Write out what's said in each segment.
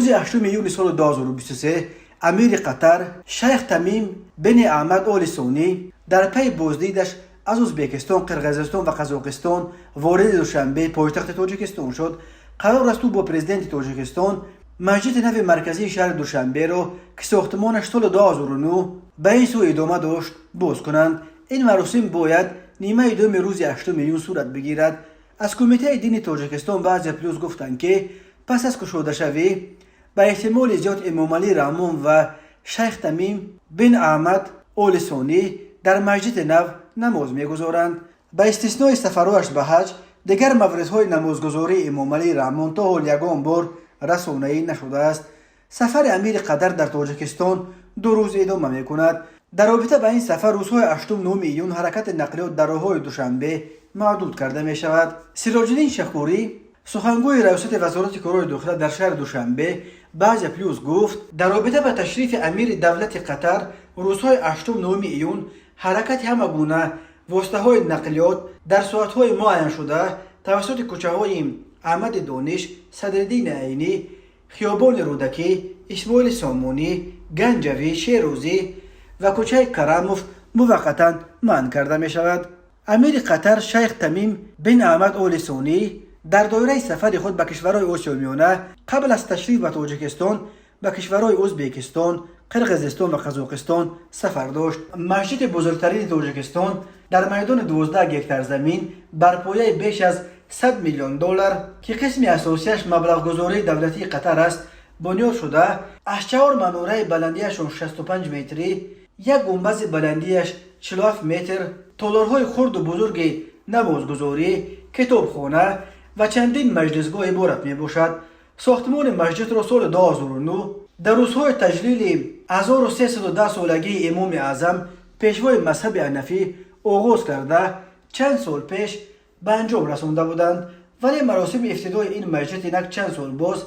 روز 8 یولی سال 2023 امیر قطر شیخ تمیم بن احمد آل ثانی در پی بازدیدش از ازبکستان، قرقیزستان و قزاقستان وارد دوشنبه پایتخت تاجیکستان شد. قرار است او با پرزیدنت تاجیکستان مسجد نو مرکزی شهر دوشنبه را که ساختمانش سال 2009 به این سو ادامه داشت باز کنند. این مراسم باید نیمه دوم روز 8 میلیون صورت بگیرد. از کمیته دینی تاجیکستان و از پلوس گفتند که پس از گشوده شوی به احتمال زیاد امام علی رحمان و شیخ تمیم بن احمد آل ثانی در مسجد نو نماز میگذارند. به استثنای سفرهایش به حج، دیگر موردهای نمازگذاری امام علی رحمان تا حال یگان بار رسانه‌ای نشده است. سفر امیر قطر در تاجیکستان 2 روز ادامه میکند. در رابطه با این سفر روزهای 8 و 9 میلیون حرکت نقلیات در راههای دوشنبه محدود کرده می شود. سراج الدین شکوری سخنگوی ریاست وزارت کارهای داخله در شهر دوشنبه بعض پلوس گفت در رابطه با تشریف امیر دولت قطر روزهای 8 و 9 میلیون حرکت همه گونه واسطه های نقلیات در ساعتهای معین شده توسط کوچه های احمد دانش، صدرالدین عینی، خیابان رودکی، اسماعیل سامونی، گنجوی، شیروزی و کوچه کراموف موقتا منع کرده می شود. امیر قطر شیخ تمیم بن احمد آل ثانی در دایره سفر خود به کشورهای آسیا میانه قبل از تشریف به تاجیکستان به کشورهای ازبکستان، قرقیزستان و قزاقستان سفر داشت. مسجد بزرگترین تاجیکستان در میدان 12 هکتار زمین بر پایه بیش از 100 میلیون دلار که قسم اساسیش مبلغ گذاری دولتی قطر است بنیاد شده. از 4 مناره بلندیش 65 متری، یک گنبد بلندیش 47 متر، تالارهای خرد و بزرگ نمازگذاری، کتابخانه و چندین مجلسگاه عبارت می باشد. ساختمان مسجد را سال 2009 در روزهای تجلیل 1310 سالگی امام اعظم پیشوای مذهب حنفی آغاز کرده چند سال پیش به انجام رسانده بودند، ولی مراسم افتتاح این مسجد اینک چند سال باز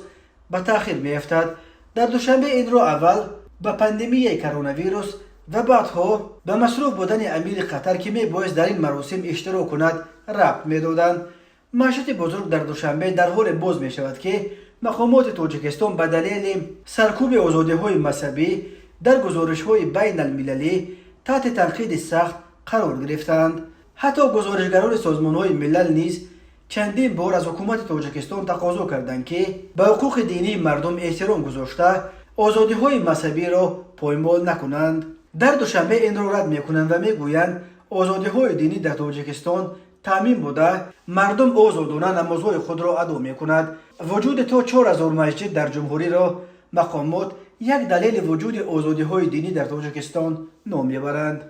به تأخیر می افتد. در دوشنبه این را اول به پاندمی کرونا ویروس و بعدها به مصروف بودن امیر قطر که می باعث در این مراسم اشتراک کند ربط می دادند. مسجد بزرگ در دوشنبه در حال باز می شود که مقامات تاجیکستان به دلیل سرکوب آزادی های مذهبی در گزارش های بین المللی تحت تنقید سخت قرار گرفتند. حتی گزارشگران سازمان های ملل نیز چندین بار از حکومت تاجیکستان تقاضا کردند که به حقوق دینی مردم احترام گذاشته آزادی های مذهبی را پایمال نکنند. در دوشنبه این را رد می کنند و می گویند آزادی های دینی در تاجیکستان تامین بوده، مردم آزادانه نمازهای خود را ادا می کند. وجود تا 4000 مسجد در جمهوری را مقامات یک دلیل وجود آزادی های دینی در تاجیکستان نام میبرند.